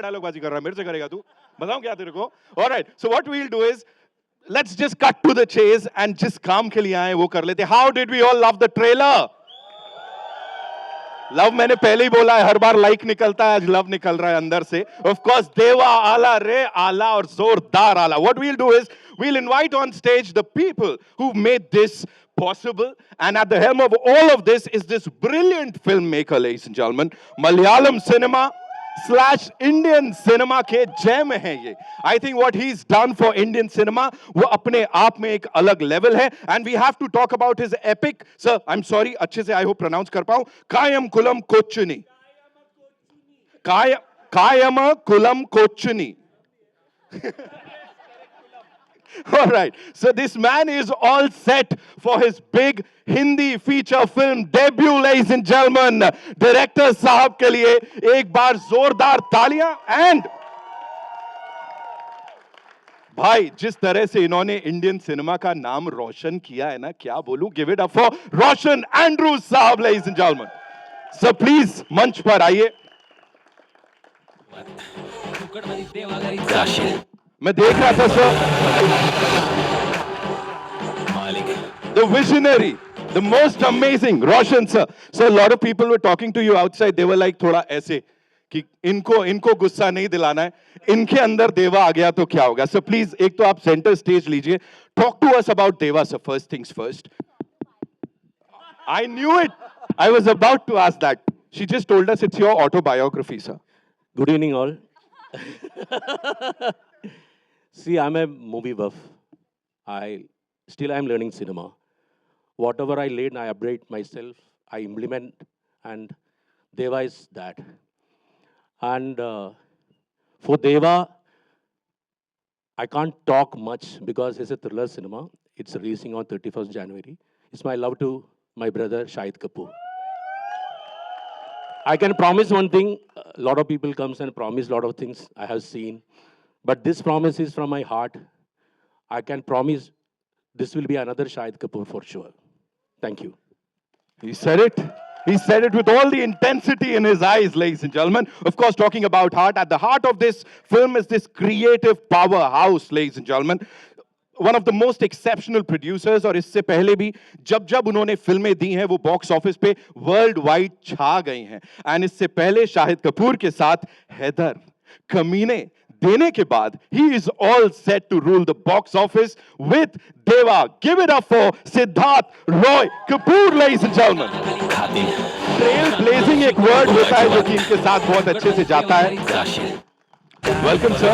डायलॉगबाजी कर रहा है, मेरे से करेगा तू? बताऊं क्या तेरे को? Alright, so what we'll do is let's just cut to the chase and जिस काम के लिए आए वो कर लेते. How did we all love the trailer? Love मैंने पहले ही बोला है, हर बार लाइक निकलता है, आज लव निकल रहा है अंदर से. ऑफ कोर्स देवा आला रे आला और जोरदार आला. What we'll do is we'll invite on stage the people who made this possible, and at the helm of all of this is this brilliant filmmaker, ladies and gentlemen. Malayalam cinema / Indian cinema के जय में है ये. I think what he's done for Indian cinema वो अपने आप में एक अलग लेवल है. And we have to talk about his epic, sir, I'm sorry, अच्छे से I hope pronounce कर पाऊं, कायम कुलम कोच्चुनी. कायम coulomb कोच्चुनी. All right, so this man is all set for his big Hindi feature film debut, ladies and gentlemen. Director साहब के लिए एक बार जोरदार तालियां. And भाई जिस तरह से इन्होंने इंडियन सिनेमा का नाम रोशन किया है ना, क्या बोलूं. Give it up for Roshan Andrews साहब, ladies and gentlemen. So please मंच पर आइए. मैं देख रहा था sir, the visionary, the most amazing Roshan sir. So a lot of people were talking to you outside. They were like थोड़ा ऐसे कि इनको गुस्सा नहीं दिलाना है, इनके अंदर देवा आ गया तो क्या होगा. So please एक तो आप सेंटर स्टेज लीजिए. Talk to us about Deva sir. First things first. I knew it. I was about to ask that. She just told us it's your autobiography, sir. Good evening, all. See, I'm a movie buff. I'm learning cinema. Whatever I learn, I upgrade myself, I implement, and Deva is that. And for Deva, I can't talk much because it's a thriller cinema. It's releasing on 31st January. It's my love to my brother, Shahid Kapoor. I can promise one thing. A lot of people comes and promise a lot of things I have seen. But this promise is from my heart. I can promise this will be another Shahid Kapoor for sure. Thank you. He said it. He said it with all the intensity in his eyes, ladies and gentlemen. Of course, talking about heart, at the heart of this film is this creative powerhouse, ladies and gentlemen. One of the most exceptional producers, और इससे पहले भी जब उन्होंने फिल्में दी हैं वो box office पे वर्ल्ड वाइड छा गई हैं. एंड इससे पहले शाहिद कपूर के साथ हैदर, कमीने देने के बाद he is all set to rule the box office with Deva. Give it up for Siddharth Roy Kapoor, ladies and gentlemen. Trailblazing एक वर्ड होता है जो कि इनके साथ बहुत अच्छे से जाता है. Welcome, sir.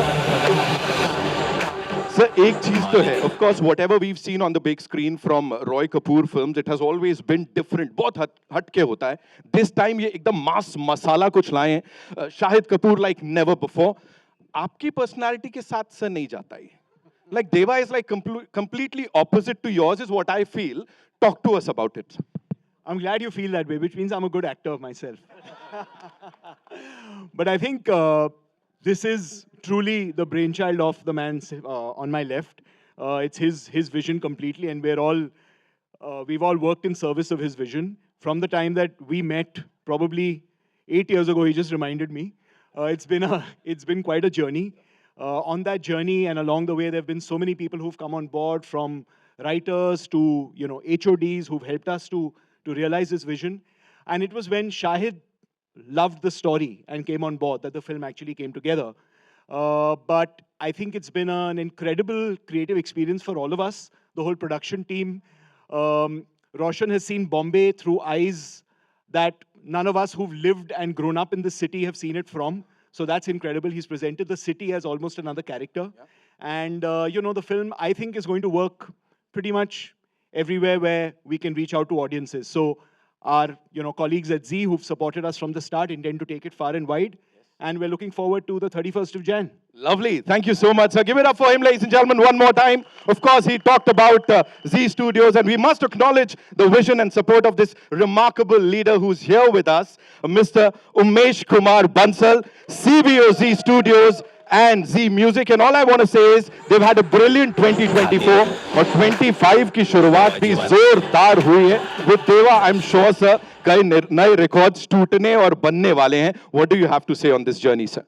Sir, एक चीज तो है, of course, whatever we've seen on the big screen from Roy Kapoor films, it has always been different. बहुत हटके होता है. This time ये एकदम मास मसाला कुछ लाए हैं. Shahid Kapoor like never before. आपकी पर्सनालिटी के साथ सर नहीं जाता है. Like Deva is like completely opposite to yours is what I feel. Talk to us about it. I'm glad you feel that way, which means I'm a good actor myself. But I think this is truly the brainchild of the man on my left. It's his vision completely, and we've all worked in service of his vision. From the time that we met, probably 8 years ago, he just reminded me. It's been quite a journey. On that journey and along the way, there have been so many people who've come on board, from writers to HODs who've helped us to realize this vision. And it was when Shahid loved the story and came on board that the film actually came together. But I think it's been an incredible creative experience for all of us, the whole production team. Roshan has seen Bombay through eyes that none of us who've lived and grown up in the city have seen it from. So that's incredible. He's presented the city as almost another character. Yeah. And, the film, I think, is going to work pretty much everywhere where we can reach out to audiences. So our, colleagues at Z who've supported us from the start intend to take it far and wide. And we're looking forward to the 31st of Jan. Lovely. Thank you so much, sir. Give it up for him, ladies and gentlemen, one more time. Of course, he talked about Z Studios, and we must acknowledge the vision and support of this remarkable leader who's here with us, Mr. Umesh Kumar Bansal, CBO Z Studios and Z Music. And all I want to say is they've had a brilliant 2024 और 25 की शुरुआत भी जोरदार हुई है. With Deva, I'm sure, sir, कई नए records टूटने और बनने वाले हैं. What do you have to say on this journey, sir?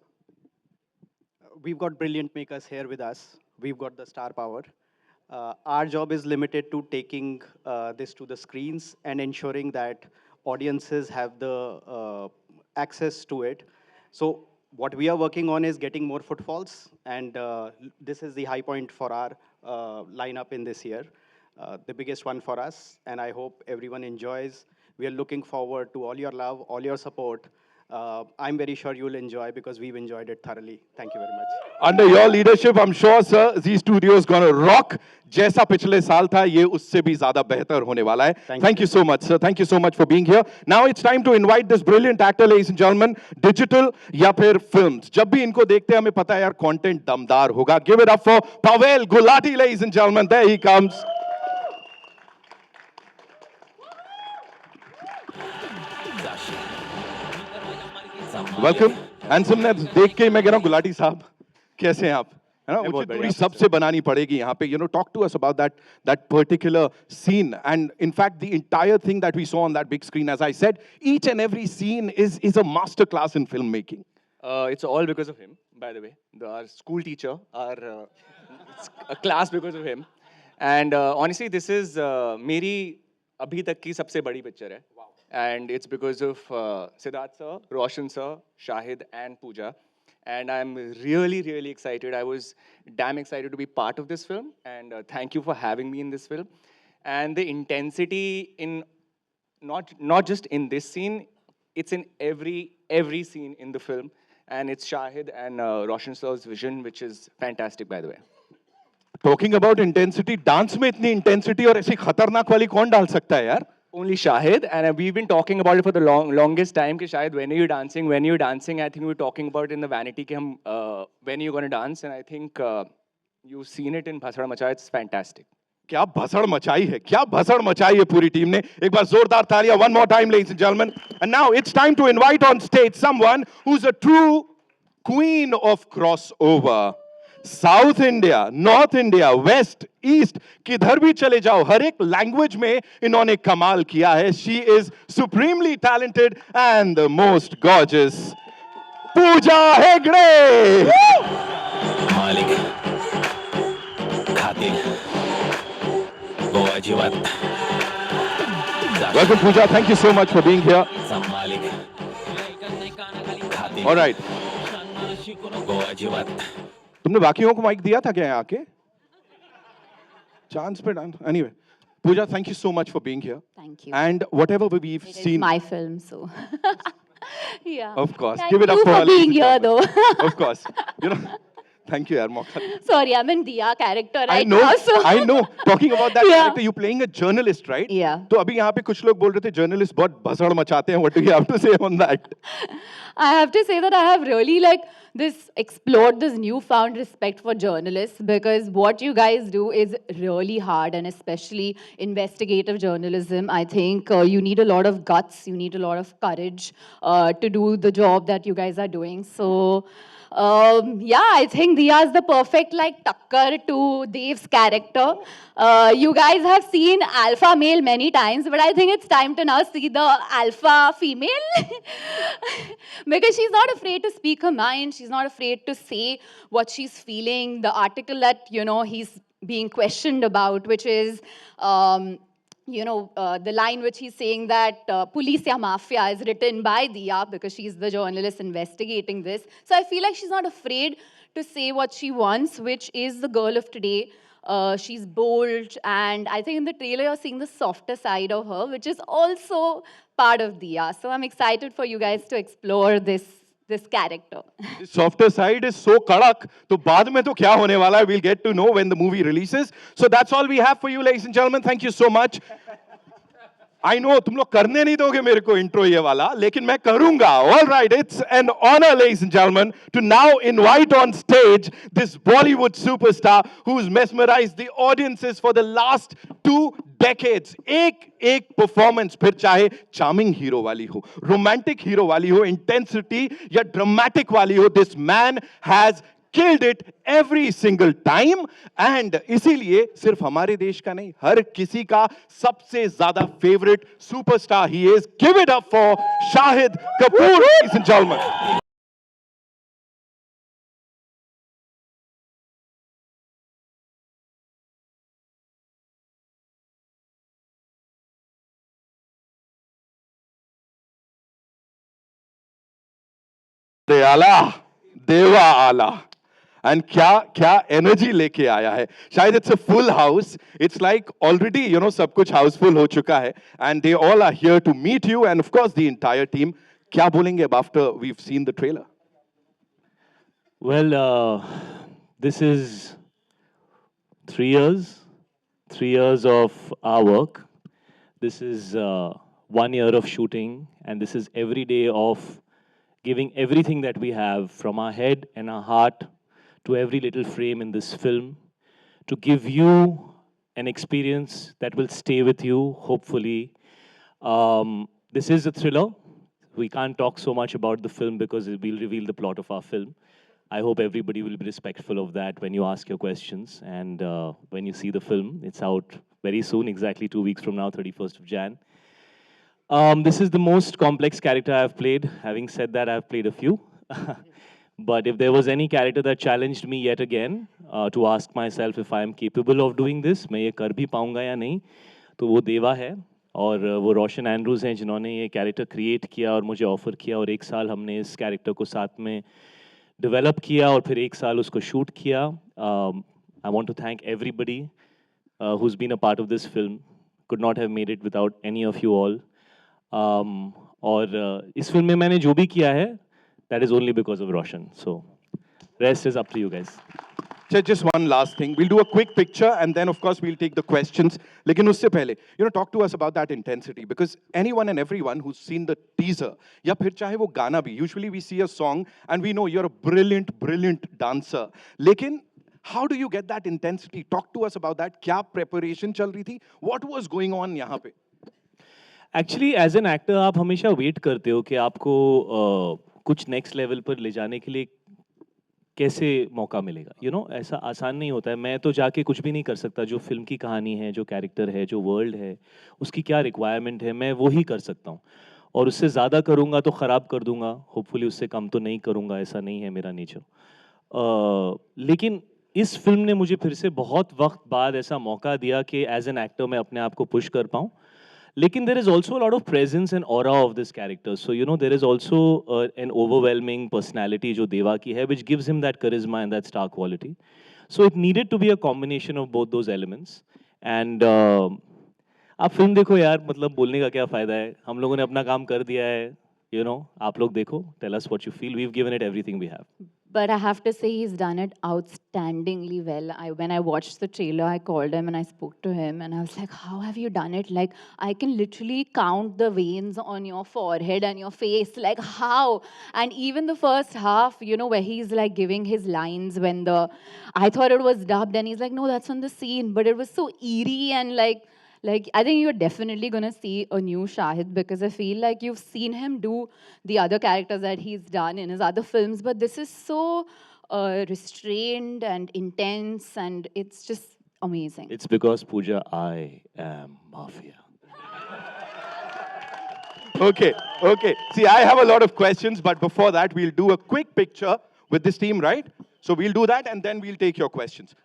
we've got brilliant makers here with us. We've got the star power. Our job is limited to taking this to the screens and ensuring that audiences have the access to it. So what we are working on is getting more footfalls, and this is the high point for our lineup in this year, the biggest one for us, and I hope everyone enjoys. We are looking forward to all your love, all your support. I'm very sure you'll enjoy because we've enjoyed it thoroughly. Thank you very much. Under your leadership, I'm sure, sir, Z Studio is going to rock. जैसा पिछले साल था, ये उससे भी ज़्यादा बेहतर होने वाला है. Thank you so much, sir. Thank you so much for being here. Now it's time to invite this brilliant actor, ladies and gentlemen. Digital या फिर films. जब भी इनको देखते हैं, हमें पता है यार, content दमदार होगा. Give it up for Pavel Gulati, ladies and gentlemen. There he comes. Welcome handsomeness देख के मैं कह रहा हूँ गुलाटी साहब कैसे हैं आप है ना उचित दूरी सबसे बनानी पड़ेगी यहाँ पे you know talk to us about that particular scene and in fact the entire thing that we saw on that big screen as I said each and every scene is a master class in film making It's all because of him, by the way. Our school teacher, it's a class because of him. And honestly, this is मेरी अभी तक की सबसे बड़ी picture है. And it's because of Siddharth sir, Roshan sir, Shahid and Pooja. And I'm really, really excited. I was damn excited to be part of this film. And thank you for having me in this film. And the intensity in not just in this scene, it's in every scene in the film. And it's Shahid and Roshan sir's vision, which is fantastic, by the way. Talking about intensity dance में इतनी intensity और ऐसी खतरनाक वाली कौन डाल सकता है यार Only Shahid, and we've been talking about it for the longest time. Ki Shahid, when are you dancing? When are you dancing? I think we were talking about it in the vanity. Ki hum, when are you going to dance? And I think you've seen it in Bhasad Macha. It's fantastic. क्या भसड़ मचाई है क्या भसड़ मचाई है पूरी team ने एक बार जोरदार तालियां one more time ladies and gentlemen and now it's time to invite on stage someone who's a true queen of crossover south India north India west east किधर भी चले जाओ हर एक लैंग्वेज में इन्होंने कमाल किया है she is supremely talented and the most gorgeous Pooja Hegde मालिक खातिर वो अजीवत welcome Pooja thank you so much for being here मालिक खातिर ऑलराइट वो अजीवत तुमने बाकियों को माइक दिया था क्या यहाँ आके चांस पे anyway Pooja thank you so much for being here Thank you. And whatever we've It is seen my film, so yeah. of course Thank give it up you for for her, ladies being and here, gentlemen. though. of course you know thank you yaar mauka Sorry, I'm in Diya character I right know now, so I know talking about that Yeah. character you playing a journalist right Yeah. तो अभी यहाँ पे कुछ लोग बोल रहे थे journalist बहुत भसड़ मचाते हैं what do you have to say on that I have to say that I have really explored this newfound respect for journalists because what you guys do is really hard and especially investigative journalism. I think you need a lot of guts, you need a lot of courage to do the job that you guys are doing. So yeah, I think Diya is the perfect takkar to Dev's character. You guys have seen alpha male many times, but I think it's time to now see the alpha female because she's not afraid to speak her mind. She's not afraid to say what she's feeling. The article that he's being questioned about, which is the line which he's saying that police ya mafia is written by Diya because she's the journalist investigating this. So I feel like she's not afraid to say what she wants, which is the girl of today. She's bold, and I think in the trailer you're seeing the softer side of her, which is also part of Diya. So I'm excited for you guys to explore this character. softer side is so kadak तो बाद में तो क्या होने वाला है we'll get to know when the movie releases so that's all we have for you ladies and gentlemen thank you so much I know तुम लोग करने नहीं दोगे मेरे को intro ये वाला लेकिन मैं करूंगा all right it's an honor ladies and gentlemen to now invite on stage this Bollywood superstar who's mesmerized the audiences for the last 2 decades एक परफॉर्मेंस फिर चाहे चार्मिंग हीरो वाली हो रोमांटिक हीरो वाली हो इंटेंसिटी या ड्रामेटिक वाली हो this man has killed it every single time and इसीलिए सिर्फ हमारे देश का नहीं हर किसी का सबसे ज्यादा favourite superstar he is give it up for Shahid Kapoor ladies and gentlemen दे आला देवा आला एंड क्या क्या एनर्जी लेके आया है शायद it's a full house it's like already सब कुछ हाउसफुल हो चुका है and they all are here to meet you and of course the entire team क्या बोलेंगे अब after we have seen the trailer Well, this is 3 years, 3 years of our work. This is 1 year of shooting, and this is every day of giving everything that we have from our head and our heart to every little frame in this film to give you an experience that will stay with you, hopefully. This is a thriller. We can't talk so much about the film because it will reveal the plot of our film. I hope everybody will be respectful of that when you ask your questions and when you see the film. It's out very soon, exactly 2 weeks from now, 31st of Jan. This is the most complex character I've played. Having said that, I've played a few. But if there was any character that challenged me yet again to ask myself if I am capable of doing this, मैं ये कर भी पाऊंगा या नहीं, तो वो देवा है और वो रोशन एंड्रूज हैं जिन्होंने ये कैरेक्टर क्रिएट किया और मुझे ऑफर किया और 1 साल हमने इस कैरेक्टर को साथ में डेवलप किया और फिर 1 साल उसको शूट किया. I want to thank everybody who's been a part of this film. Could not have made it without any of you all. और इस फिल्म में मैंने जो भी किया है that is only because of Roshan. So rest is up to you guys. Just one last thing. We'll do a quick picture and then, of course, we'll take the questions. लेकिन उससे पहले, talk to us about that intensity because anyone and everyone who's seen the teaser, या फिर चाहे वो गाना भी, usually we see a song and we know you're a brilliant, brilliant dancer. लेकिन how do you get that intensity? Talk to us about that. क्या preparation चल रही थी? What was going on यहाँ पे? एक्चुअली एज एन एक्टर आप हमेशा wait करते हो कि आपको कुछ नेक्स्ट लेवल पर ले जाने के लिए कैसे मौका मिलेगा. ऐसा आसान नहीं होता है. मैं तो जाके कुछ भी नहीं कर सकता. जो फिल्म की कहानी है, जो कैरेक्टर है, जो वर्ल्ड है, उसकी क्या रिक्वायरमेंट है, मैं वो ही कर सकता हूँ. और उससे ज़्यादा करूँगा तो ख़राब कर दूंगा. होपफुली उससे कम तो नहीं करूँगा. ऐसा नहीं है मेरा नेचर. लेकिन इस फिल्म ने मुझे फिर से बहुत वक्त बाद ऐसा मौका दिया कि एज एन एक्टर मैं अपने आप को पुश कर पाऊँ. लेकिन there is also a lot of presence and aura of this character. So, there is also an overwhelming personality जो देवा की है, which gives him that charisma and that star quality. So, it needed to be a combination of both those elements. And आप film देखो यार, मतलब बोलने का क्या फ़ायदा है. हम लोगों ने अपना काम कर दिया है. आप लोग देखो. Tell us what you feel. We've given it everything we have. But I have to say he's done it outstandingly well. When I watched the trailer, I called him and I spoke to him and I was like, how have you done it? Like, I can literally count the veins on your forehead and your face. Like, how? And even the first half, where he's like giving his lines I thought it was dubbed and he's like, no, that's on the scene. But it was so eerie and like I think you're definitely going to see a new Shahid because I feel like you've seen him do the other characters that he's done in his other films, but this is so restrained and intense and it's just amazing. It's because, Pooja, I am Mafia. Okay. See, I have a lot of questions, but before that, we'll do a quick picture with this team, right? So we'll do that and then we'll take your questions.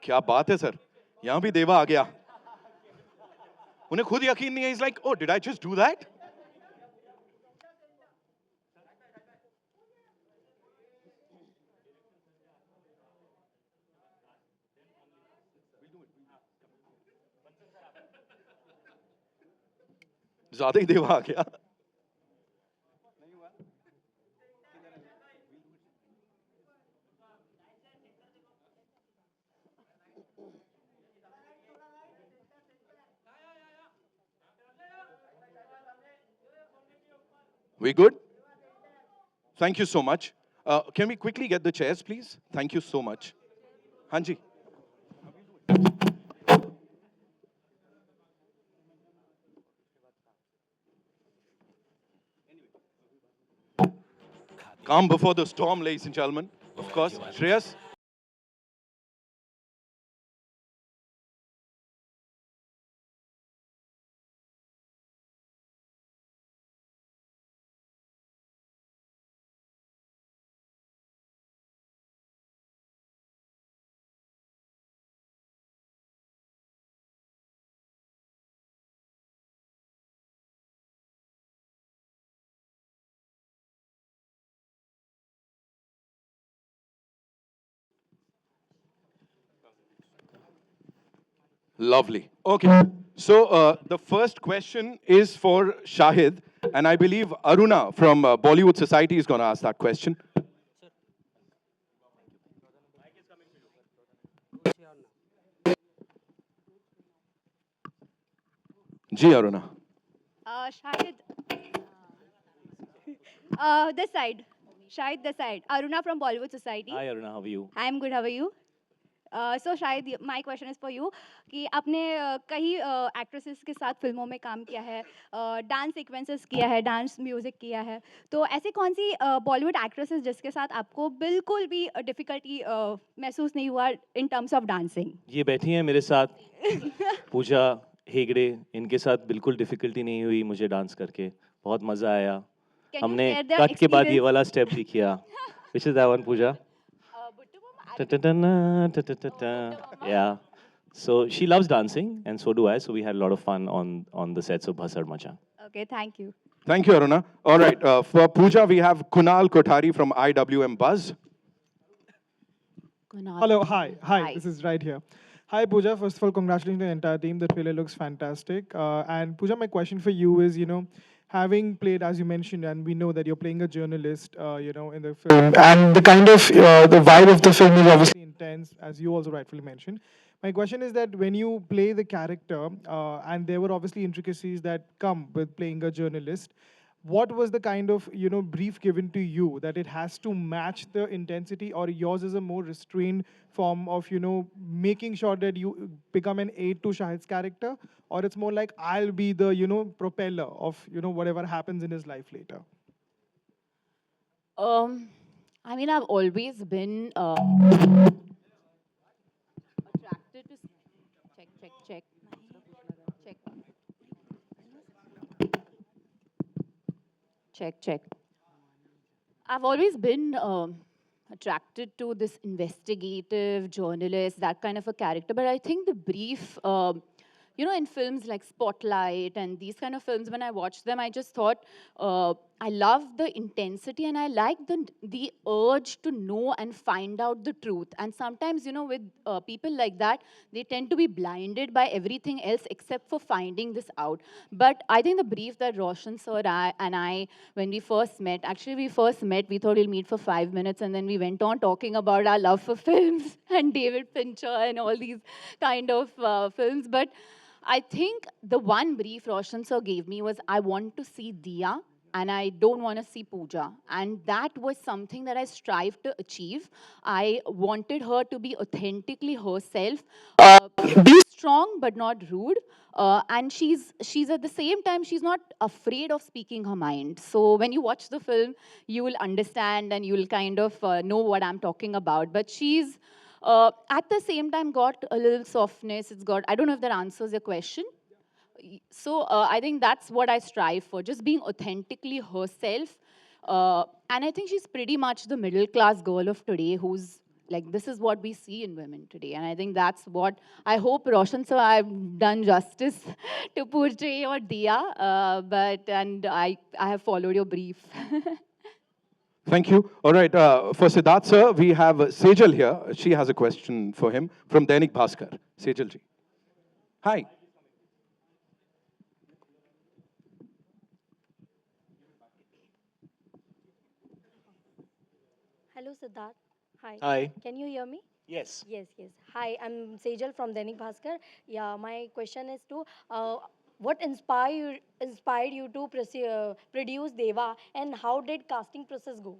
क्या बात है sir. यहां भी देवा आ गया. उन्हें खुद यकीन नहीं है. He's like, oh, did I just do that? ज्यादा ही देवा आ गया. We good? Thank you so much. Can we quickly get the chairs, please? Thank you so much. Hanji. Calm before the storm, ladies and gentlemen. Of course, Shreyas. Lovely. Okay. So the first question is for Shahid, and I believe Aruna from Bollywood Society is going to ask that question. Ji Aruna. Shahid, this side. Shahid, this side. Aruna from Bollywood Society. Hi Aruna, how are you? I'm good. How are you? So शायद my question is for you कि आपने कई actresses के साथ फिल्मों में काम किया है, डांस सीक्वेंसेस किया है, डांस म्यूजिक किया है, तो ऐसी कौन सी बॉलीवुड एक्ट्रेसेस जिसके साथ आपको बिल्कुल भी डिफिकल्टी महसूस नहीं हुआ इन टर्म्स ऑफ डांसिंग? ये बैठी हैं मेरे साथ पूजा हेगड़े, इनके साथ बिल्कुल डिफिकल्टी नहीं हुई मुझे डांस करके, बहुत मज़ा आया। Can you हमने share their कट के बाद ये experience? वाला स्टेप भी किया। Which is that one, Pooja? Ta-ta-ta-na, ta-ta-ta-ta. Yeah. So she loves dancing, and so do I. So we had a lot of fun on the sets of Bhasad Macha. Okay, thank you. Thank you, Aruna. All right. For Pooja, we have Kunal Kothari from IWM Buzz. Kunal. Hello, hi, Hi. this is right here. Hi, Pooja. First of all, congratulations to the entire team. The trailer looks fantastic. And Pooja, my question for you is, having played, as you mentioned, and we know that you're playing a journalist, in the film, and the kind of the vibe of the film is obviously intense, as you also rightfully mentioned. My question is that when you play the character, and there were obviously intricacies that come with playing a journalist, what was the kind of brief given to you that it has to match the intensity, or yours is a more restrained form of making sure that you become an aid to Shahid's character, or it's more like I'll be the propeller of whatever happens in his life later? I mean, I've always been attracted to. Check. Check. I've always been attracted to this investigative journalist, that kind of a character. But I think the brief, in films like Spotlight and these kind of films, when I watched them, I just thought I love the intensity and I like the urge to know and find out the truth. And sometimes, with people like that, they tend to be blinded by everything else except for finding this out. But I think the brief that Roshan sir and I, when we first met, actually we thought we'll meet for 5 minutes, and then we went on talking about our love for films and David Fincher and all these kind of films. But I think the one brief Roshan sir gave me was, I want to see Diya and I don't want to see Pooja. And that was something that I strived to achieve. I wanted her to be authentically herself, be strong but not rude. And she's at the same time, she's not afraid of speaking her mind. So when you watch the film, you will understand and you will kind of know what I'm talking about. But she's at the same time got a little softness. I don't know if that answers your question. So I think that's what I strive for, just being authentically herself. And I think she's pretty much the middle class girl of today who's like, this is what we see in women today. And I think that's what I hope, Roshan, so I've done justice to Purjay or Diya, and I have followed your brief. Thank you. All right. For Siddharth sir, we have Sejal here. She has a question for him from Dainik Bhaskar. Sejal ji. Hi. Hello, Siddharth. Hi. Hi. Can you hear me? Yes. Yes. Hi, I'm Sejal from Dainik Bhaskar. Yeah, my question is to what inspired you to produce Deva, and how did casting process go?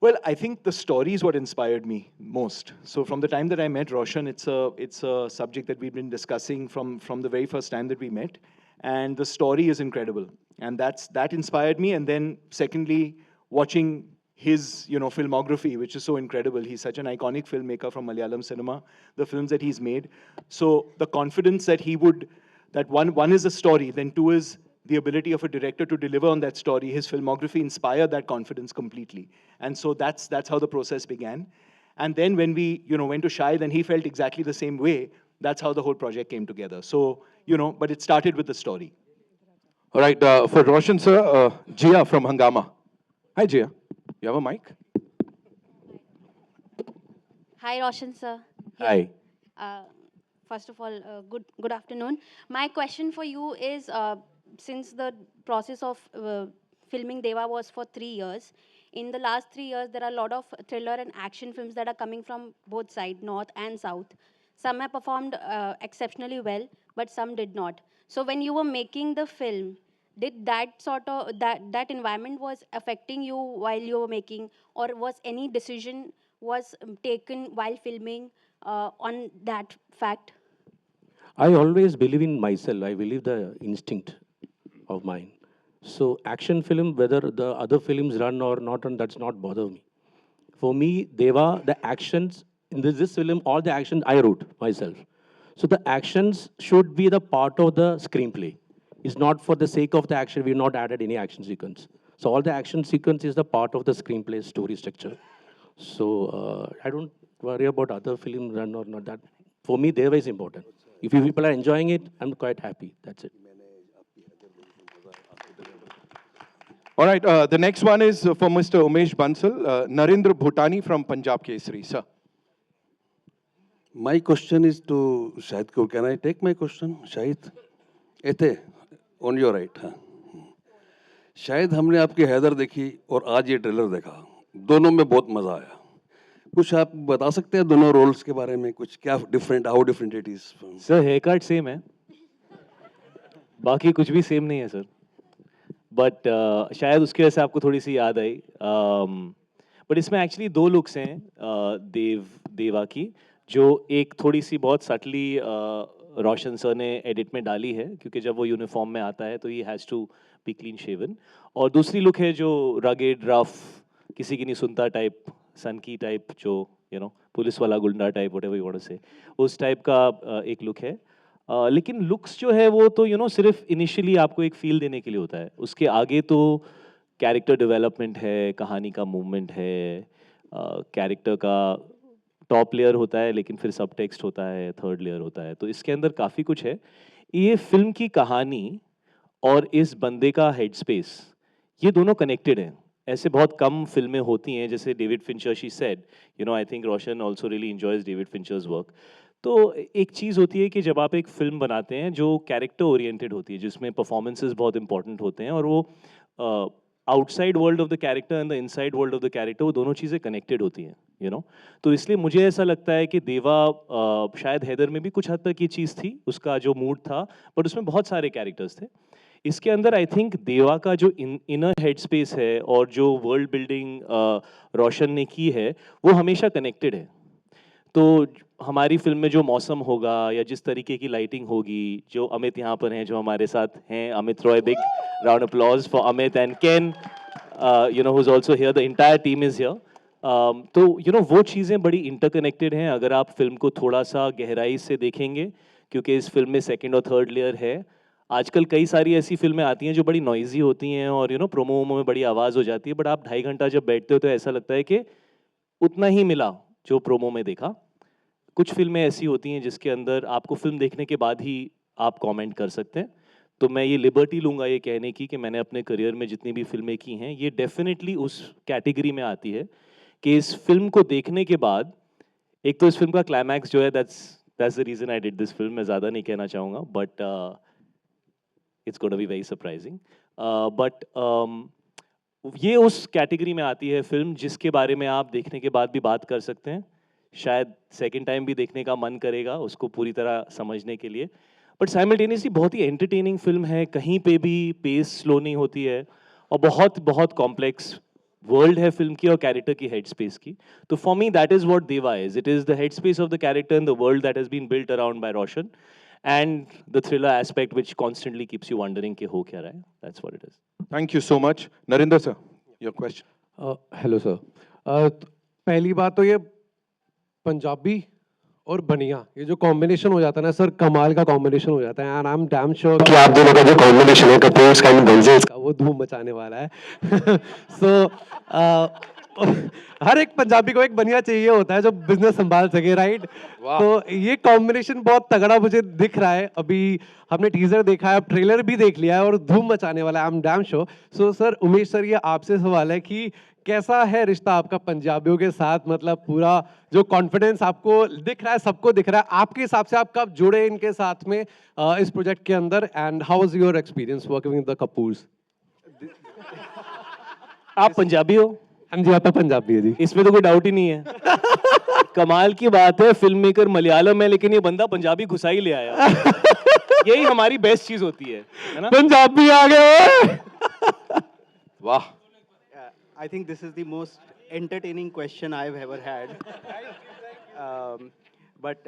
Well, I think the story is what inspired me most. So from the time that I met Roshan, it's a subject that we've been discussing from the very first time that we met, and the story is incredible, and that inspired me. And then secondly, watching his filmography, which is so incredible. He's such an iconic filmmaker from Malayalam cinema. The films that he's made, so the confidence that one is a story, then two is the ability of a director to deliver on that story. His filmography inspired that confidence completely. And so that's how the process began. And then when we went to Shahid, and he felt exactly the same way, that's how the whole project came together. So, but it started with the story. All right. For Roshan sir, Jia from Hangama. Hi, Jia. You have a mic? Hi, Roshan sir. Hi. first of all, good afternoon. My question for you is, since the process of filming Deva was for 3 years, in the last 3 years there are a lot of thriller and action films that are coming from both sides, north and south. Some have performed exceptionally well, but some did not. So when you were making the film, did that sort of that environment was affecting you while you were making, or was any decision was taken while filming on that fact? I always believe in myself. I believe the instinct of mine. So action film, whether the other films run or not run, that's not bother me. For me, Deva, the actions in this film, all the actions I wrote myself. So the actions should be the part of the screenplay. It's not for the sake of the action. We've not added any action sequence. So all the action sequence is the part of the screenplay story structure. So I don't worry about other film run or not. That for me, Deva is important. If you people are enjoying it, I'm quite happy. That's it. All right, the next one is for Mr. Umesh Bansal, Narendra Bhutani from Punjab Kesari, sir. My question is to Shahid Kapoor. Can I take my question, Shahid? Ete, on your right. हाँ. शायद हमने आपकी हैदर देखी और आज ये trailer देखा, दोनों में बहुत मजा आया. कुछ आप बता सकते हैं दोनों रोल्स के बारे में, कुछ क्या different, how different it is? Sir hair cut same है, बाकी कुछ भी सेम नहीं है सर. बट शायद उसकी वजह से आपको थोड़ी सी याद आई. बट इसमें एक्चुअली 2 लुक्स हैं देवा की, जो एक थोड़ी सी बहुत सटली रोशन सर ने एडिट में डाली है, क्योंकि जब वो यूनिफॉर्म में आता है तो he has to be clean shaven. और दूसरी लुक है जो रगेड रफ, किसी की नहीं सुनता टाइप, सनकी टाइप, जो पुलिस वाला गुंडा type, whatever you want to say, उस टाइप का एक लुक है. लेकिन लुक्स जो है वो तो सिर्फ इनिशियली आपको एक फील देने के लिए होता है. उसके आगे तो कैरेक्टर डेवलपमेंट है, कहानी का मूवमेंट है, कैरेक्टर का टॉप लेयर होता है, लेकिन फिर सब टेक्स्ट होता है, थर्ड लेयर होता है. तो इसके अंदर काफ़ी कुछ है. ये फिल्म की कहानी और इस बंदे का हेड स्पेस, ये दोनों कनेक्टेड हैं. ऐसे बहुत कम फिल्में होती हैं, जैसे David Fincher, she said, I think Roshan also really enjoys David Fincher's work. तो एक चीज़ होती है कि जब आप एक फिल्म बनाते हैं जो कैरेक्टर ओरिएंटेड होती है, जिसमें परफॉर्मेंसेस बहुत इंपॉर्टेंट होते हैं, और वो outside world of the character and the inside world of the character, वो दोनों चीज़ें कनेक्टेड होती हैं. तो इसलिए मुझे ऐसा लगता है कि देवा, शायद हैदर में भी कुछ हद तक ये चीज़ थी, उसका जो मूड था, बट उसमें बहुत सारे कैरेक्टर्स थे. इसके अंदर आई थिंक देवा का जो इनर हेड स्पेस है और जो वर्ल्ड बिल्डिंग रोशन ने की है, वो हमेशा कनेक्टेड है. तो हमारी फिल्म में जो मौसम होगा या जिस तरीके की लाइटिंग होगी, जो अमित यहाँ पर हैं, जो हमारे साथ हैं, Amit Roy, big round applause for Amit, and Ken who is also here, the entire team is here. तो वो चीज़ें बड़ी इंटरकनेक्टेड हैं अगर आप फिल्म को थोड़ा सा गहराई से देखेंगे, क्योंकि इस फिल्म में सेकेंड और थर्ड लेयर है. आजकल कई सारी ऐसी फिल्में आती हैं जो बड़ी नॉइजी होती हैं और प्रोमो में बड़ी आवाज़ हो जाती है, बट आप 2.5 घंटा जब बैठते हो तो ऐसा लगता है कि उतना ही मिला जो प्रोमो में देखा. कुछ फिल्में ऐसी होती हैं जिसके अंदर आपको फिल्म देखने के बाद ही आप कमेंट कर सकते हैं. तो मैं ये लिबर्टी लूँगा ये कहने की कि मैंने अपने करियर में जितनी भी फिल्में की हैं, ये डेफिनेटली उस कैटेगरी में आती है कि इस फिल्म को देखने के बाद, एक तो इस फिल्म का क्लाइमैक्स जो है, that's the reason I did this film. मैं ज़्यादा नहीं कहना चाहूँगा, but it's gonna be very surprising. But ये उस कैटेगरी में आती है फिल्म जिसके बारे में आप देखने के बाद भी बात कर सकते हैं. शायद सेकंड टाइम भी देखने का मन करेगा उसको पूरी तरह समझने के लिए, बट साइमल्टेनियसली बहुत ही एंटरटेनिंग फिल्म है. कहीं पे भी पेस स्लो नहीं होती है, और बहुत बहुत कॉम्प्लेक्स वर्ल्ड है फिल्म की और कैरेक्टर की हेड स्पेस की. तो for me that is what Deva is. It is the head space of the character in the world that has been built around by Roshan, and the thriller aspect which constantly keeps you wondering कि हो क्या रहा है. That's what it is. Thank you so much. Narinder sir, your question. Hello sir. पहली बात तो ये पंजाबी और बनिया, ये जो कॉम्बिनेशन हो जाता है ना सर, कमाल का कॉम्बिनेशन हो जाता है. And I am damn sure कि आप दोनों का जो कॉम्बिनेशन है, कपूर्स एंड बेंजल्स का, वो धूम मचाने वाला है. सो हर एक पंजाबी को एक बनिया चाहिए होता है जो बिजनेस संभाल सके, राइट? तो ये कॉम्बिनेशन बहुत तगड़ा मुझे दिख रहा है। अभी हमने टीजर देखा है, अब ट्रेलर भी देख लिया है और धूम मचाने वाला है, I am damn sure. So sir, Umesh sir, ये आपसे सवाल है कि कैसा है रिश्ता आपका पंजाबियों के साथ? मतलब पूरा जो कॉन्फिडेंस आपको दिख रहा है, सबको दिख रहा है, आपके हिसाब से आप कब जुड़े इनके साथ में इस प्रोजेक्ट के अंदर, and how was your experience working with the Kapoors? आप पंजाबी हो? हाँ जी, आप पंजाबी है जी। इसमें तो कोई डाउट ही नहीं है। कमाल की बात है, फिल्म मेकर मलयालम है लेकिन ये बंदा पंजाबी घुसा ही ले आया। यही हमारी बेस्ट चीज होती है ना? पंजाबी आ गए। वाह। I think this is the most entertaining question I've ever had. But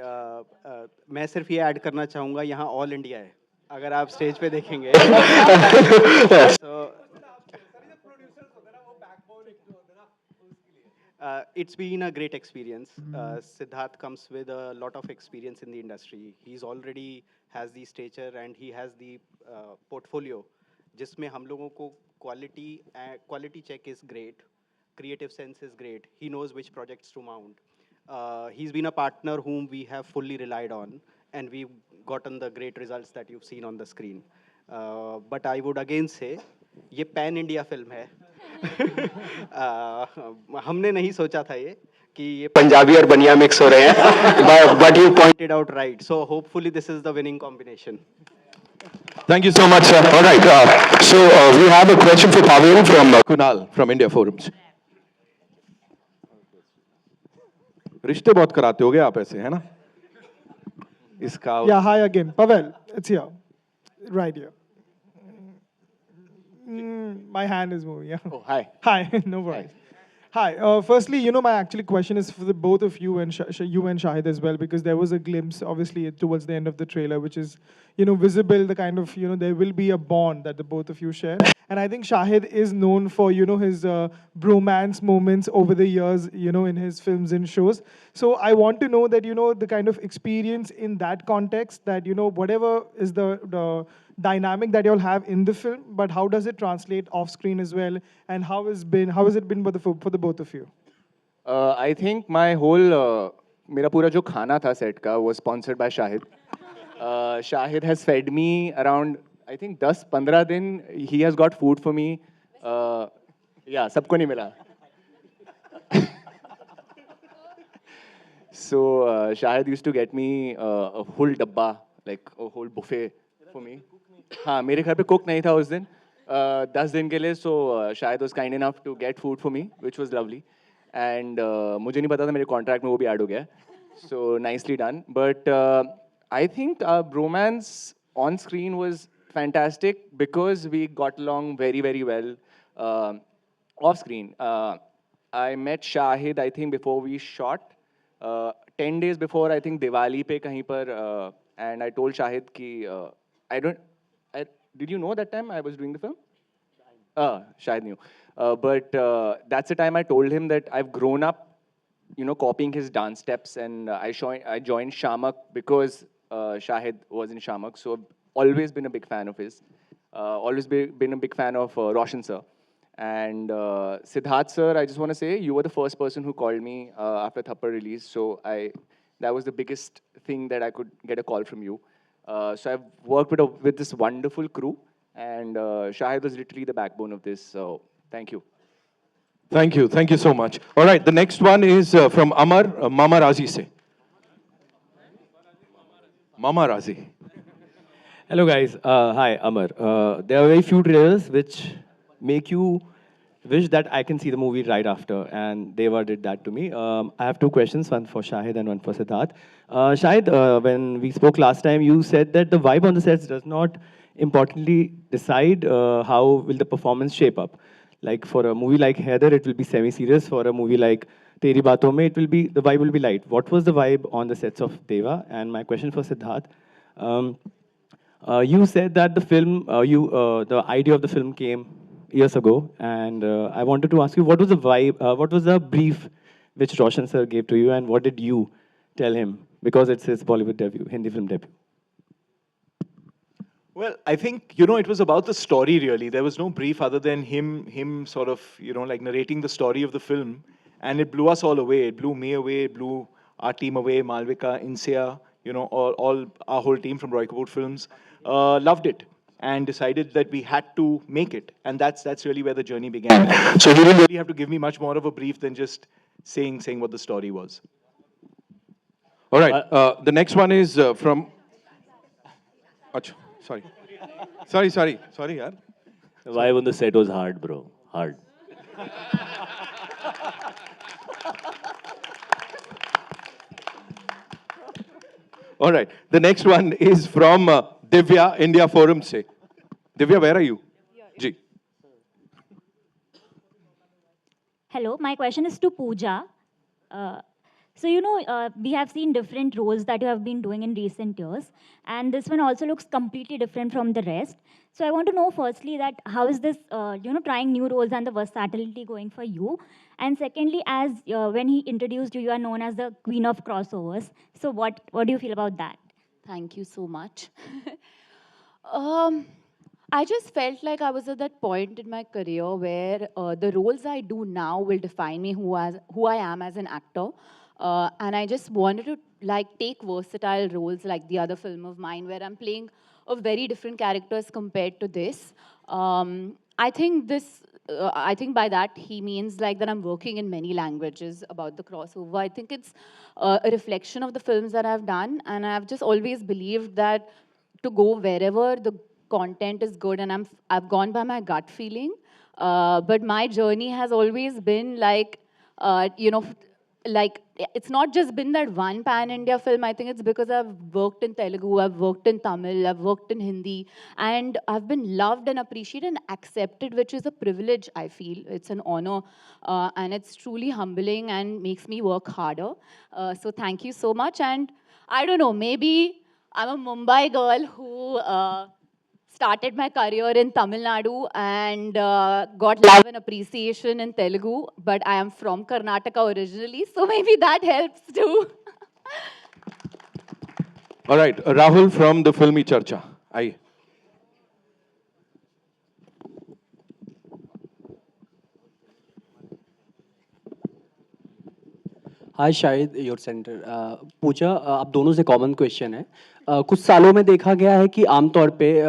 मैं सिर्फ ये ऐड करना चाहूँगा, यहाँ ऑल इंडिया है, अगर आप स्टेज पे देखेंगे। So, it's been a great experience. Siddharth comes with a lot of experience in the industry. He's already has the stature and he has the portfolio, जिसमें हम लोगों को quality check is great, creative sense is great. He knows which projects to mount. He's been a partner whom we have fully relied on, and we've gotten the great results that you've seen on the screen. But I would again say, ये pan India film है। हमने नहीं सोचा था ये कि ये पंजाबी और बनिया मिक्स हो रहे हैं, but you pointed out right. So hopefully this is the winning combination. Thank you so much, sir. All right. So we have a question for Pavel from Kunal from India Forums. रिश्ते बहुत कराते होगे आप ऐसे, है ना? इसका Yeah, hi again. Pavel, it's here. Right here. My hand is moving, yeah. Oh, hi. Hi, no worries. Hi. Firstly, my actually question is for the both of you and you and Shahid as well, because there was a glimpse, obviously, towards the end of the trailer, which is, visible, the kind of, there will be a bond that the both of you share. And I think Shahid is known for, his bromance moments over the years, in his films and shows. So I want to know that, the kind of experience in that context, that, whatever is the dynamic that you all have in the film, but how does it translate off screen as well, and how has it been for the both of you? I think my whole मेरा पूरा जो खाना था set का was sponsored by Shahid. Shahid has fed me around, I think 10-15 दिन. He has got food for me. Yeah, सबको नहीं मिला. So Shahid used to get me a whole dabba, like a whole buffet for me. हाँ, मेरे घर पे cook नहीं था उस दिन 10 दिन के लिए. So Shahid was kind enough to get food for me, which was lovely. And मुझे नहीं पता था मेरे contract में वो भी add हो गया. So nicely done. But I think our bromance on screen was fantastic because we got along very, very well off screen. I met Shahid, I think, before we shot. 10 days before, I think, Diwali pe kahin par, and I told Shahid ki, did you know that time I was doing the film? Shahid knew. But that's the time I told him that I've grown up, copying his dance steps, and I joined Shamak because Shahid was in Shamak. So I've always been a big fan of his. Always been a big fan of Roshan sir. And Siddharth sir, I just want to say, you were the first person who called me after Thappad release. So that was the biggest thing that I could get a call from you. So I've worked with this wonderful crew, and Shahid was literally the backbone of this. So thank you. Thank you so much. All right, the next one is from Amar, Mama Razi se. Mama Razi. Hello guys, hi Amar. There are very few trailers which make you wish that I can see the movie right after, and Deva did that to me. I have two questions, one for Shahid and one for Siddharth. Shahid, when we spoke last time, you said that the vibe on the sets does not importantly decide how will the performance shape up. Like for a movie like Heather, it will be semi-serious. For a movie like Teri Baaton Mein, the vibe will be light. What was the vibe on the sets of Deva? And my question for Siddharth, you said that the film, the idea of the film came years ago, and I wanted to ask you, what was the vibe, what was the brief which Roshan sir gave to you, and what did you tell him? Because it's his Bollywood debut, Hindi film debut. Well, I think, you know, it was about the story really. There was no brief other than him sort of, you know, like narrating the story of the film. And it blew us all away. It blew me away. It blew our team away, Malvika, Insia, you know, all our whole team from Roy Kapoor Films. Loved it and decided that we had to make it. And that's really where the journey began. So he didn't really have to give me much more of a brief than just saying what the story was. All right. The next one is from. Achha, sorry, yaar. Vibe on the set was hard, bro. Hard. All right. The next one is from Divya, India Forum se. Divya, where are you? Ji. Hello, my question is to Pooja. So, you know, we have seen different roles that you have been doing in recent years, and this one also looks completely different from the rest. So, I want to know firstly that how is this, you know, trying new roles and the versatility going for you? And secondly, as when he introduced you, you are known as the queen of crossovers. So, what do you feel about that? Thank you so much. I just felt like I was at that point in my career where the roles I do now will define me who I am as an actor. And I just wanted to like take versatile roles like the other film of mine where I'm playing of very different characters compared to this. I think by that he means like that I'm working in many languages about the crossover. I think it's a reflection of the films that I've done, and I've just always believed that to go wherever the content is good, and I've gone by my gut feeling. But my journey has always been like, you know, like it's not just been that one pan-India film. I think it's because I've worked in Telugu, I've worked in Tamil, I've worked in Hindi, and I've been loved and appreciated and accepted, which is a privilege, I feel. It's an honor, and it's truly humbling and makes me work harder. So thank you so much. And I don't know, maybe I'm a Mumbai girl who started my career in Tamil Nadu and got love and appreciation in Telugu, but I am from Karnataka originally, so maybe that helps too. All right. Rahul from the Filmi Charcha. Aye. Hi Shahid your centre Pooja आप दोनों से common question है कुछ सालों में देखा गया है कि आमतौर पे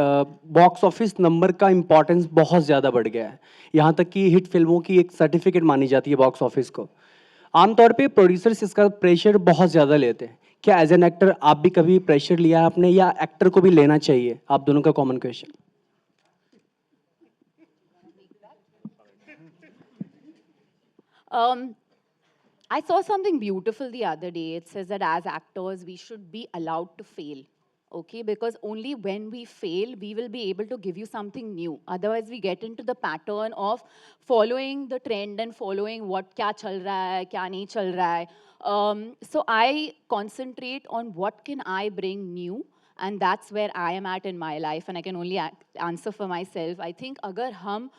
बॉक्स ऑफिस नंबर का इम्पोर्टेंस बहुत ज़्यादा बढ़ गया है यहाँ तक कि हिट फिल्मों की एक सर्टिफिकेट मानी जाती है बॉक्स ऑफिस को आमतौर पे प्रोड्यूसर्स इसका प्रेशर बहुत ज़्यादा लेते हैं क्या एज एन एक्टर आप भी कभी प्रेशर लिया है आपने या एक्टर को भी लेना चाहिए आप दोनों का common question I saw something beautiful the other day. It says that as actors, we should be allowed to fail, okay? Because only when we fail, we will be able to give you something new. Otherwise, we get into the pattern of following the trend and following what kya chal raha hai, kya nahi chal raha hai. So I concentrate on what can I bring new, and that's where I am at in my life, and I can only answer for myself. I think agar hum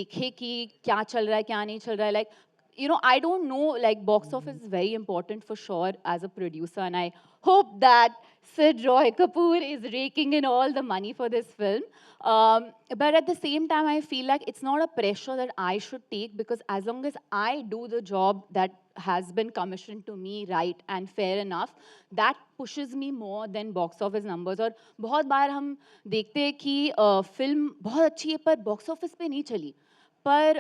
dekhe ki kya chal raha hai, kya nahi chal raha hai, like, you know, I don't know, like, box office is very important for sure as a producer, and I hope that Sid Roy Kapoor is raking in all the money for this film. But at the same time, I feel like it's not a pressure that I should take, because as long as I do the job that has been commissioned to me right and fair enough, that pushes me more than box office numbers. और बहुत बार हम देखते हैं कि film बहुत अच्छी है पर बॉक्स ऑफिस पे नहीं चली, पर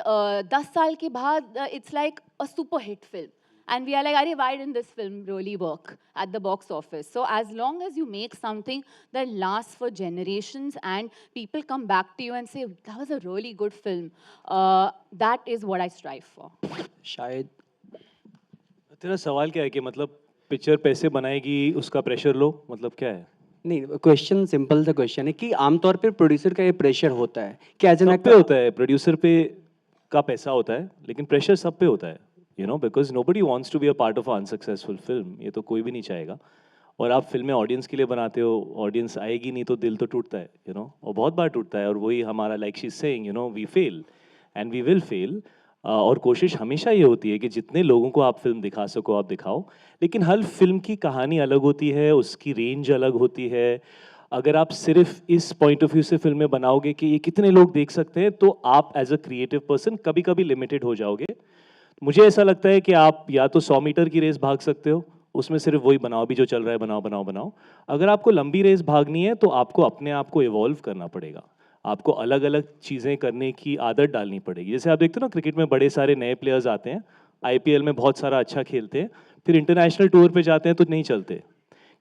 10 साल के बाद it's like a super hit film. And we are like, Arey, why didn't this film really work at the box office? So as long as you make something that lasts for generations and people come back to you and say, that was a really good film, that is what I strive for. शायद तेरा सवाल क्या है कि मतलब picture पैसे बनाएगी उसका प्रेशर लो, मतलब क्या है? नहीं क्वेश्चन सिंपल सा क्वेश्चन है कि आमतौर पे प्रोड्यूसर का ये प्रेशर होता है कि एज एन एक्टर होता है, प्रोड्यूसर पे का पैसा होता है, लेकिन प्रेशर सब पे होता है, you know, because nobody wants to be a part of unsuccessful film. ये तो कोई भी नहीं चाहेगा. और आप फिल्में ऑडियंस के लिए बनाते हो, ऑडियंस आएगी नहीं तो दिल तो टूटता है, यू नो, और बहुत बार टूटता है. और वही हमारा, like she is saying, you know, we fail and we will fail. और कोशिश हमेशा ये होती है कि जितने लोगों को आप फिल्म दिखा सको आप दिखाओ, लेकिन हर फिल्म की कहानी अलग होती है, उसकी रेंज अलग होती है. अगर आप सिर्फ इस पॉइंट ऑफ व्यू से फिल्में बनाओगे कि ये कितने लोग देख सकते हैं, तो आप एज अ क्रिएटिव पर्सन कभी कभी लिमिटेड हो जाओगे। मुझे ऐसा लगता है कि आप या तो 100 मीटर की रेस भाग सकते हो, उसमें सिर्फ वही बनाओ, अभी जो चल रहा है बनाओ बनाओ बनाओ। अगर आपको लंबी रेस भागनी है तो आपको अपने आप को इवॉल्व करना पड़ेगा, आपको अलग अलग चीज़ें करने की आदत डालनी पड़ेगी। जैसे आप देखते हो ना, क्रिकेट में बड़े सारे नए प्लेयर्स आते हैं, आईपीएल में बहुत सारा अच्छा खेलते हैं, फिर इंटरनेशनल टूर पे जाते हैं तो नहीं चलते,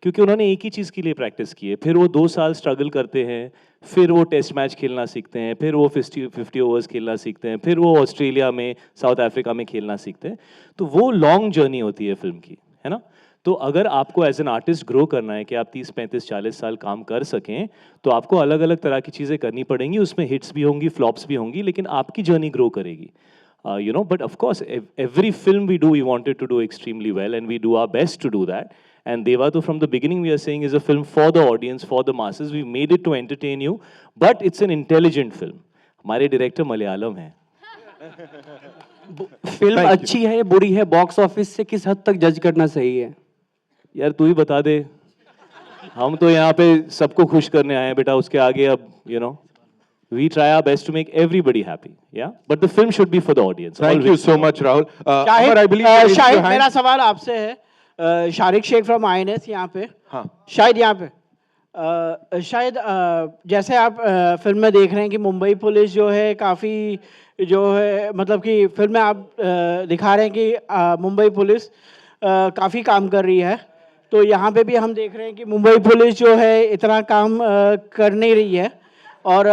क्योंकि उन्होंने एक ही चीज़ के लिए प्रैक्टिस की है। फिर वो 2 साल स्ट्रगल करते हैं, फिर वो टेस्ट मैच खेलना सीखते हैं, फिर वो 50 ओवर्स खेलना सीखते हैं, फिर वो ऑस्ट्रेलिया में, साउथ अफ्रीका में खेलना सीखते हैं। तो वो लॉन्ग जर्नी होती है फिल्म की, है ना। तो अगर आपको एज एन आर्टिस्ट ग्रो करना है कि आप 30, 35, 40 साल काम कर सकें, तो आपको अलग अलग तरह की चीज़ें करनी पड़ेंगी। उसमें हिट्स भी होंगी, फ्लॉप्स भी होंगी, लेकिन आपकी जर्नी ग्रो करेगी। You know, but of course, every film we do, we wanted to do extremely well, and we do our best to do that. And Devatu, from the beginning, we are saying is a film for the audience, for the masses. We made it to entertain you, but it's an intelligent film. हमारे director Malayalam हैं। Film अच्छी है, बुरी है, box office से किस हद तक जज करना सही है? यार तू ही बता दे, हम तो यहाँ पे सबको खुश करने आए हैं बेटा, उसके आगे अब you know. We try our best to make everybody happy, yeah. But the film should be for the audience. Thank you so much, Rahul. Shahid, I believe you raised Shahid your hand. मेरा सवाल आपसे है। शारिक शेख फ्रॉम आईएनएस यहाँ पे। हाँ। शायद यहाँ पे शायद जैसे आप फिल्म में देख रहे हैं कि मुंबई पुलिस जो है काफ़ी जो है, मतलब कि फिल्म में आप दिखा रहे हैं कि मुंबई पुलिस काफ़ी काम कर रही है, तो यहाँ पे भी हम देख रहे हैं कि मुंबई पुलिस जो है इतना काम कर नहीं रही है। और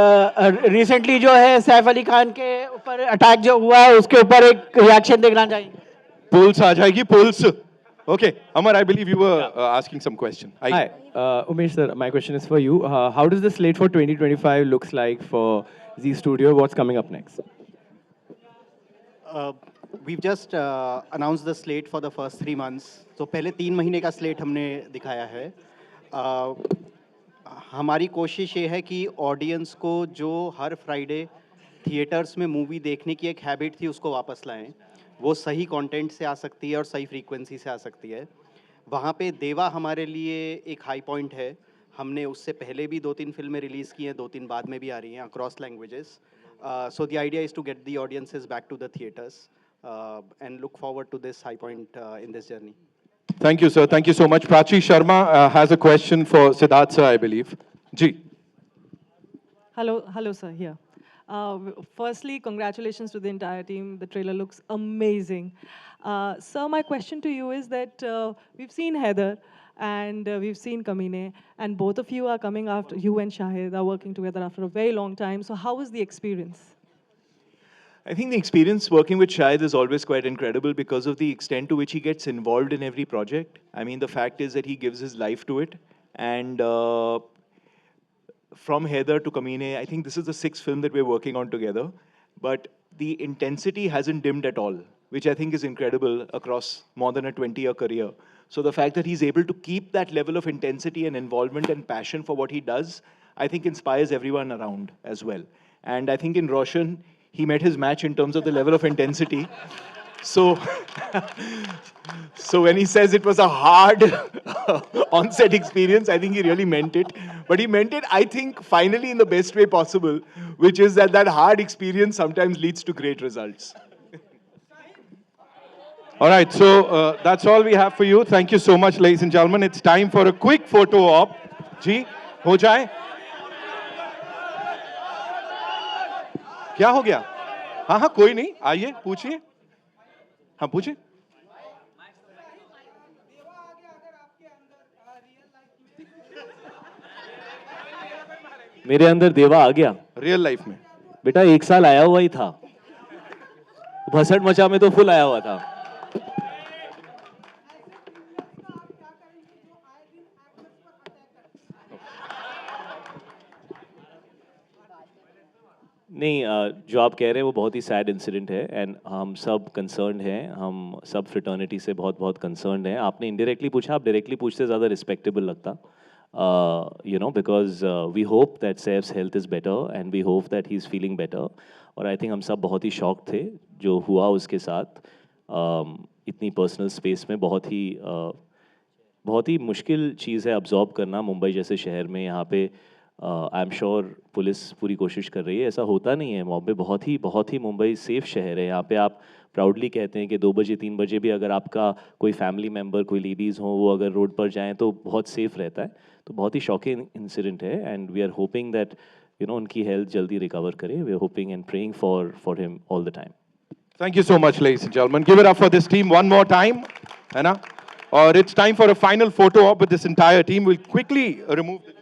रिसेंटली जो है सैफ अली खान के ऊपर अटैक जो हुआ है, उसके ऊपर एक रिएक्शन देखना चाहिए। Pulse आ जाएगी, pulse. Okay, Amar, I believe you were asking some question. Hi, Umesh sir, my question is for you. How does the slate for 2025 looks like for Z Studio? What's coming up next? We've just announced the slate for the first 3 months. तो पहले 3 महीने का slate हमने दिखाया है। हमारी कोशिश ये है कि ऑडियंस को जो हर फ्राइडे थिएटर्स में मूवी देखने की एक हैबिट थी, उसको वापस लाएं। वो सही कंटेंट से आ सकती है और सही फ्रीक्वेंसी से आ सकती है। वहाँ पे देवा हमारे लिए एक हाई पॉइंट है। हमने उससे पहले भी 2-3 फिल्में रिलीज़ की हैं, 2-3 बाद में भी आ रही हैं across languages. So the idea is to get the audiences back to the theatres and look forward to this high point in this journey. Thank you, sir. Thank you so much. Prachi Sharma has a question for Siddharth, sir, I believe. Ji. Hello, sir. Here. Firstly, congratulations to the entire team. The trailer looks amazing. Sir, my question to you is that we've seen Heather and we've seen Kamine, and both of you are coming after, you and Shahid are working together after a very long time. So how was the experience? I think the experience working with Shahid is always quite incredible because of the extent to which he gets involved in every project. I mean, the fact is that he gives his life to it. And from Heather to Kamine, I think this is the 6th film that we're working on together. But the intensity hasn't dimmed at all, which I think is incredible across more than a 20-year career. So the fact that he's able to keep that level of intensity and involvement and passion for what he does, I think inspires everyone around as well. And I think in Roshan, he met his match in terms of the level of intensity. So, so when he says it was a hard on-set experience, I think he really meant it. But he meant it, I think, finally in the best way possible, which is that that hard experience sometimes leads to great results. All right, so that's all we have for you. Thank you so much, ladies and gentlemen. It's time for a quick photo op. Ji, ho jaye? क्या हो गया? हाँ हाँ कोई नहीं, आइए पूछिए। हाँ पूछिए। मेरे अंदर देवा आ गया रियल लाइफ में? बेटा 1 साल आया हुआ ही था, भसड़ मचा में तो फुल आया हुआ था। नहीं, जो आप कह रहे हैं वो बहुत ही सैड इंसिडेंट है, एंड हम सब कंसर्न्ड हैं, हम सब फ्रेटर्निटी से बहुत बहुत कंसर्न्ड हैं। आपने इनडायरेक्टली पूछा, आप डायरेक्टली पूछते ज़्यादा रिस्पेक्टेबल लगता, you know, because we hope that Saif's health is better and we hope that he is feeling better. और आई थिंक हम सब बहुत ही शॉक थे जो हुआ उसके साथ, इतनी पर्सनल स्पेस में बहुत ही बहुत ही मुश्किल चीज़ है अब्जॉर्ब करना मुंबई जैसे शहर में। यहाँ पे आई एम श्योर पुलिस पूरी कोशिश कर रही है, ऐसा होता नहीं है। बॉम्बे बहुत ही मुंबई सेफ शहर है। यहाँ पे आप प्राउडली कहते हैं कि 2 बजे 3 बजे भी अगर आपका कोई फैमिली मेम्बर, कोई लेडीज़ हो, वो अगर रोड पर जाएँ तो बहुत सेफ रहता है। तो बहुत ही शॉकिंग इंसिडेंट है and we are hoping that उनकी हेल्थ जल्दी रिकवर करे। We are hoping and praying for him all the time. Thank you so much, ladies and gentlemen. Give it up for this team one more time. है ना? और it's time for a final photo op with this entire team. We'll quickly remove the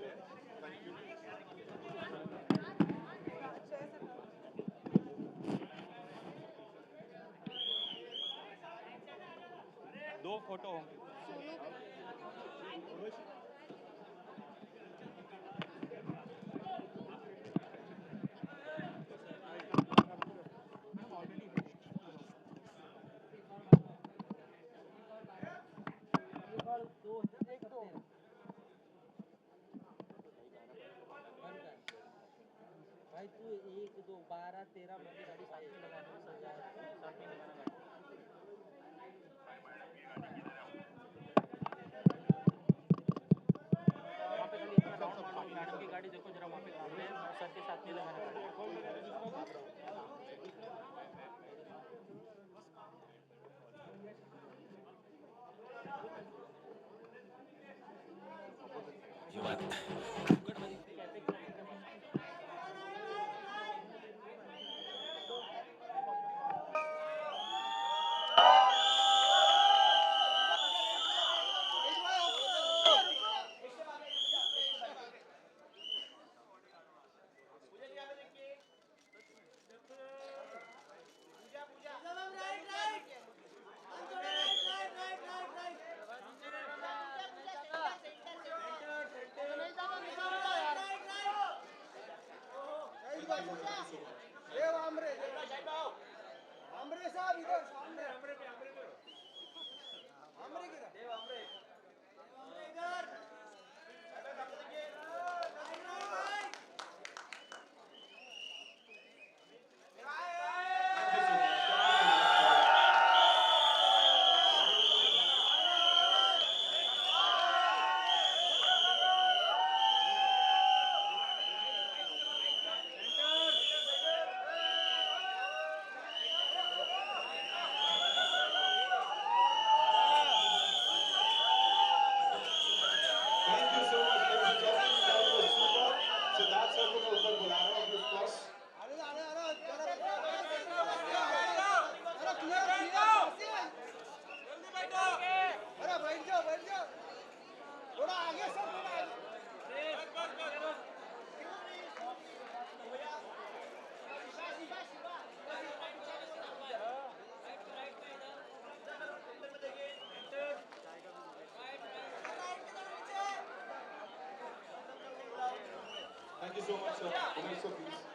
Thank you so much, sir.